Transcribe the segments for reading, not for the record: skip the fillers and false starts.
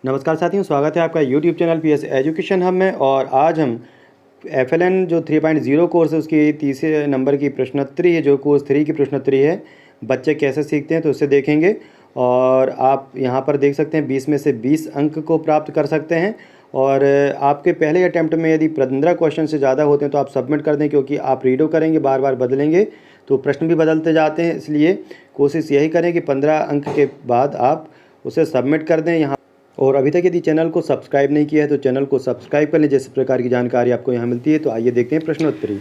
नमस्कार साथियों, स्वागत है आपका YouTube channel PS education hub में। और आज हम एफएलएन जो 3.0 कोर्स है उसकी तीसरे नंबर की प्रश्नोत्तरी है, जो कोर्स 3 की प्रश्नोत्तरी है, बच्चे कैसे सीखते हैं, तो उससे देखेंगे। और आप यहाँ पर देख सकते हैं 20 में से 20 अंक को प्राप्त कर सकते हैं। और आपके पहले अटैम्प्ट में यदि 15 क्वेश्चन से ज़्यादा होते हैं तो आप सबमिट कर दें, क्योंकि आप रीडो करेंगे, बार बार बदलेंगे तो प्रश्न भी बदलते जाते हैं। इसलिए कोशिश यही करें कि 15 अंक के बाद आप उसे सबमिट कर दें यहाँ। और अभी तक यदि चैनल को सब्सक्राइब नहीं किया है तो चैनल को सब्सक्राइब कर लें, जिस प्रकार की जानकारी आपको यहाँ मिलती है। तो आइए देखते हैं प्रश्नोत्तरी।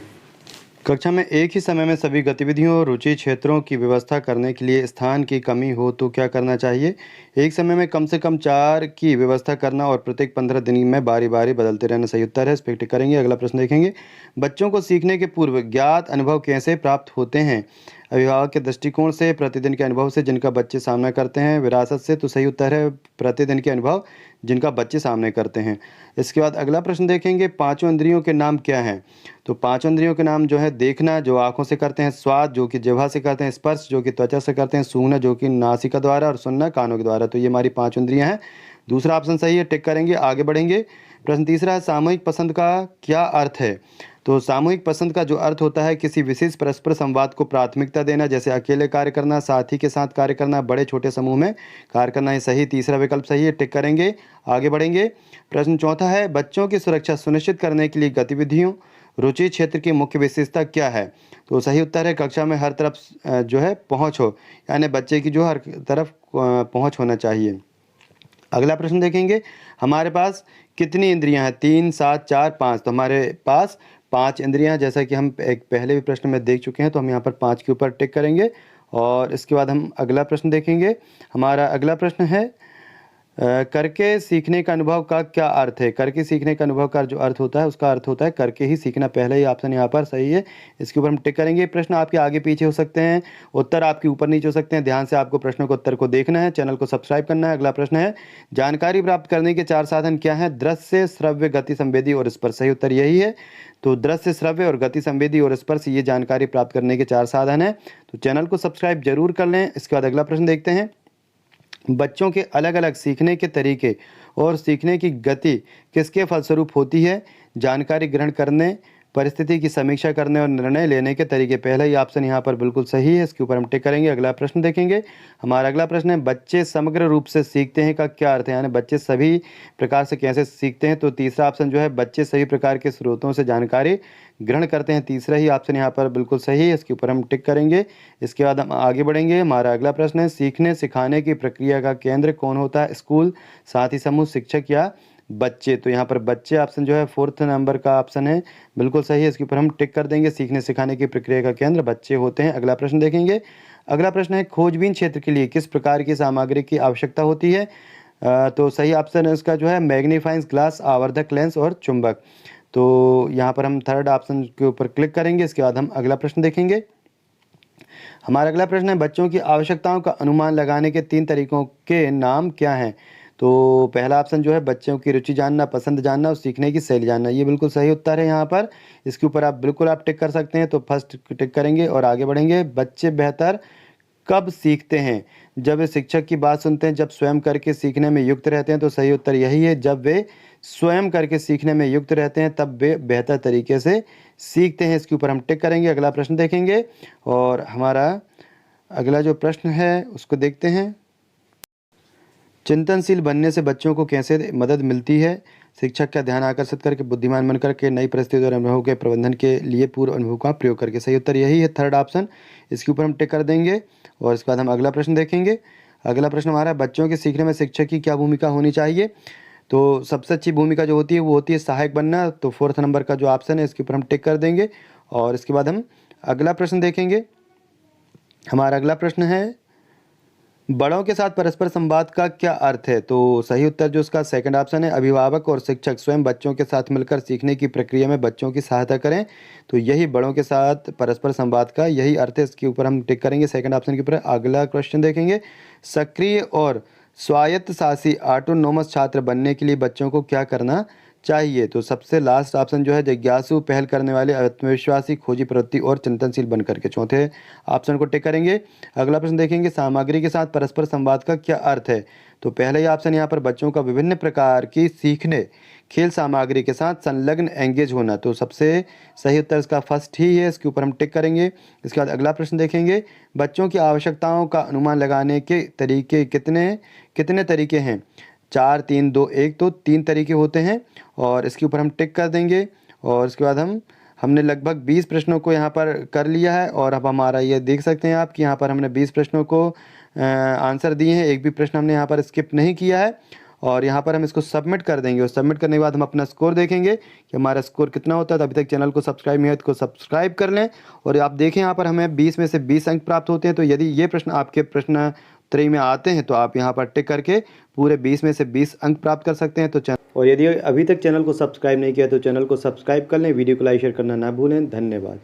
कक्षा में एक ही समय में सभी गतिविधियों और रुचि क्षेत्रों की व्यवस्था करने के लिए स्थान की कमी हो तो क्या करना चाहिए? एक समय में कम से कम 4 की व्यवस्था करना और प्रत्येक 15 दिन में बारी बारी बदलते रहना सही उत्तर है। इस पर टिक करेंगे। अगला प्रश्न देखेंगे, बच्चों को सीखने के पूर्व ज्ञात अनुभव कैसे प्राप्त होते हैं? अभिभावक के दृष्टिकोण से, प्रतिदिन के अनुभव से जिनका बच्चे सामना करते हैं, विरासत से। तो सही उत्तर है प्रतिदिन के अनुभव जिनका बच्चे सामने करते हैं। इसके बाद अगला प्रश्न देखेंगे, पांचों इंद्रियों के नाम क्या हैं? तो पांचों इंद्रियों के नाम जो है, देखना जो आंखों से करते हैं, स्वाद जो कि जिह्वा से करते हैं, स्पर्श जो कि त्वचा से करते हैं, सूंघना जो कि नासिका द्वारा, और सुनना कानों के द्वारा। तो ये हमारी 5 इंद्रियां हैं। दूसरा ऑप्शन सही है, टिक करेंगे। आगे बढ़ेंगे। प्रश्न तीसरा है, सामूहिक पसंद का क्या अर्थ है? तो सामूहिक पसंद का जो अर्थ होता है, किसी विशेष परस्पर संवाद को प्राथमिकता देना, जैसे अकेले कार्य करना, साथी के साथ कार्य करना, बड़े छोटे समूह में कार्य करना। है सही, तीसरा विकल्प सही है, टिक करेंगे। आगे बढ़ेंगे। प्रश्न चौथा है, बच्चों की सुरक्षा सुनिश्चित करने के लिए गतिविधियों रुचि क्षेत्र की मुख्य विशेषता क्या है? तो सही उत्तर है कक्षा में हर तरफ जो है पहुंच हो, यानी बच्चे की जो हर तरफ पहुंच होना चाहिए। अगला प्रश्न देखेंगे, हमारे पास कितनी इंद्रियां हैं? 3, 7, 4, 5। तो हमारे पास 5 इंद्रियां हैं, जैसा कि हम एक पहले भी प्रश्न में देख चुके हैं। तो हम यहाँ पर 5 के ऊपर टिक करेंगे। और इसके बाद हम अगला प्रश्न देखेंगे। हमारा अगला प्रश्न है, करके सीखने का अनुभव का क्या अर्थ है? करके सीखने का अनुभव का जो अर्थ होता है, उसका अर्थ होता है करके ही सीखना। पहले ही ऑप्शन यहाँ पर सही है, इसके ऊपर हम टिक करेंगे। प्रश्न आपके आगे पीछे हो सकते हैं, उत्तर आपके ऊपर नीचे हो सकते हैं। ध्यान से आपको प्रश्नों को उत्तर को देखना है, चैनल को सब्सक्राइब करना है। अगला प्रश्न है, जानकारी प्राप्त करने के 4 साधन क्या हैं? दृश्य, श्रव्य, गति संवेदी और स्पर्श। सही उत्तर यही है। तो दृश्य, श्रव्य और गति संवेदी और स्पर्श, ये जानकारी प्राप्त करने के 4 साधन हैं। तो चैनल को सब्सक्राइब जरूर कर लें। इसके बाद अगला प्रश्न देखते हैं, बच्चों के अलग अलग सीखने के तरीके और सीखने की गति किसके फलस्वरूप होती है? जानकारी ग्रहण करने, परिस्थिति की समीक्षा करने और निर्णय लेने के तरीके। पहला ही ऑप्शन यहाँ पर बिल्कुल सही है, इसके ऊपर हम टिक करेंगे। अगला प्रश्न देखेंगे। हमारा अगला प्रश्न है, बच्चे समग्र रूप से सीखते हैं का क्या अर्थ है? यानी बच्चे सभी प्रकार से कैसे सीखते हैं? तो तीसरा ऑप्शन जो है, बच्चे सभी प्रकार के स्रोतों से जानकारी ग्रहण करते हैं। तीसरा ही ऑप्शन यहाँ पर बिल्कुल सही है, इसके ऊपर हम टिक करेंगे। इसके बाद हम आगे बढ़ेंगे। हमारा अगला प्रश्न है, सीखने सिखाने की प्रक्रिया का केंद्र कौन होता है? स्कूल, साथी समूह, शिक्षक या बच्चे? तो यहाँ पर बच्चे ऑप्शन जो है 4th नंबर का ऑप्शन है, बिल्कुल सही है, इसके ऊपर हम टिक कर देंगे। सीखने सिखाने की प्रक्रिया का केंद्र बच्चे होते हैं। अगला प्रश्न देखेंगे। अगला प्रश्न है, खोजबीन क्षेत्र के लिए किस प्रकार की सामग्री की आवश्यकता होती है? तो सही ऑप्शन है इसका जो है, मैग्नीफाइंग ग्लास, आवर्धक लेंस और चुंबक। तो यहाँ पर हम 3rd ऑप्शन के ऊपर क्लिक करेंगे। इसके बाद हम अगला प्रश्न देखेंगे। हमारा अगला प्रश्न है, बच्चों की आवश्यकताओं का अनुमान लगाने के 3 तरीकों के नाम क्या हैं? तो पहला ऑप्शन जो है, बच्चों की रुचि जानना, पसंद जानना और सीखने की शैली जानना। ये बिल्कुल सही उत्तर है यहाँ पर, इसके ऊपर आप टिक कर सकते हैं। तो फर्स्ट टिक करेंगे और आगे बढ़ेंगे। बच्चे बेहतर कब सीखते हैं? जब वे शिक्षक की बात सुनते हैं, जब स्वयं करके सीखने में युक्त रहते हैं। तो सही उत्तर यही है, जब वे स्वयं करके सीखने में युक्त रहते हैं तब वे बेहतर तरीके से सीखते हैं। इसके ऊपर हम टिक करेंगे। अगला प्रश्न देखेंगे। और हमारा अगला जो प्रश्न है उसको देखते हैं, चिंतनशील बनने से बच्चों को कैसे मदद मिलती है? शिक्षक का ध्यान आकर्षित करके, बुद्धिमान बनकर के, नई परिस्थितियों और अनुभवों के प्रबंधन के लिए पूर्व अनुभव का प्रयोग करके। सही उत्तर यही है, 3rd ऑप्शन, इसके ऊपर हम टिक कर देंगे। और इसके बाद हम अगला प्रश्न देखेंगे। अगला प्रश्न हमारा, बच्चों के सीखने में शिक्षक की क्या भूमिका होनी चाहिए? तो सबसे अच्छी भूमिका जो होती है वो होती है सहायक बनना। तो 4th नंबर का जो ऑप्शन है, इसके ऊपर हम टिक कर देंगे। और इसके बाद हम अगला प्रश्न देखेंगे। हमारा अगला प्रश्न है, बड़ों के साथ परस्पर संवाद का क्या अर्थ है? तो सही उत्तर जो उसका 2nd ऑप्शन है, अभिभावक और शिक्षक स्वयं बच्चों के साथ मिलकर सीखने की प्रक्रिया में बच्चों की सहायता करें। तो यही बड़ों के साथ परस्पर संवाद का यही अर्थ है, इसके ऊपर हम टिक करेंगे 2nd ऑप्शन के ऊपर। अगला क्वेश्चन देखेंगे, सक्रिय और स्वायत्तशासी ऑटोनोमस छात्र बनने के लिए बच्चों को क्या करना चाहिए? तो सबसे लास्ट ऑप्शन जो है, जिज्ञासु, पहल करने वाले, आत्मविश्वासी, खोजी प्रवृत्ति और चिंतनशील बनकर के। चौथे ऑप्शन को टिक करेंगे। अगला प्रश्न देखेंगे, सामग्री के साथ परस्पर संवाद का क्या अर्थ है? तो पहला ही ऑप्शन यहाँ पर बच्चों का विभिन्न प्रकार की सीखने खेल सामग्री के साथ संलग्न एंगेज होना, तो सबसे सही उत्तर इसका फर्स्ट ही है, इसके ऊपर हम टिक करेंगे। इसके बाद अगला प्रश्न देखेंगे, बच्चों की आवश्यकताओं का अनुमान लगाने के तरीके कितने तरीके हैं? 4, 3, 2, 1, तो 3 तरीके होते हैं और इसके ऊपर हम टिक कर देंगे। और इसके बाद हमने लगभग 20 प्रश्नों को यहाँ पर कर लिया है और अब हमारा ये देख सकते हैं आप कि यहाँ पर हमने 20 प्रश्नों को आंसर दिए हैं, एक भी प्रश्न हमने यहाँ पर स्किप नहीं किया है। और यहाँ पर हम इसको सबमिट कर देंगे और सबमिट करने के बाद हम अपना स्कोर देखेंगे कि हमारा स्कोर कितना होता है। तो अभी तक चैनल को सब्सक्राइब नहीं है तो सब्सक्राइब कर लें। और आप देखें यहाँ पर हमें 20 में से 20 अंक प्राप्त होते हैं। तो यदि ये प्रश्न आपके प्रश्न 3 में आते हैं तो आप यहाँ पर टिक करके पूरे 20 में से 20 अंक प्राप्त कर सकते हैं। और यदि अभी तक चैनल को सब्सक्राइब नहीं किया तो चैनल को सब्सक्राइब कर लें, वीडियो को लाइक शेयर करना ना भूलें। धन्यवाद।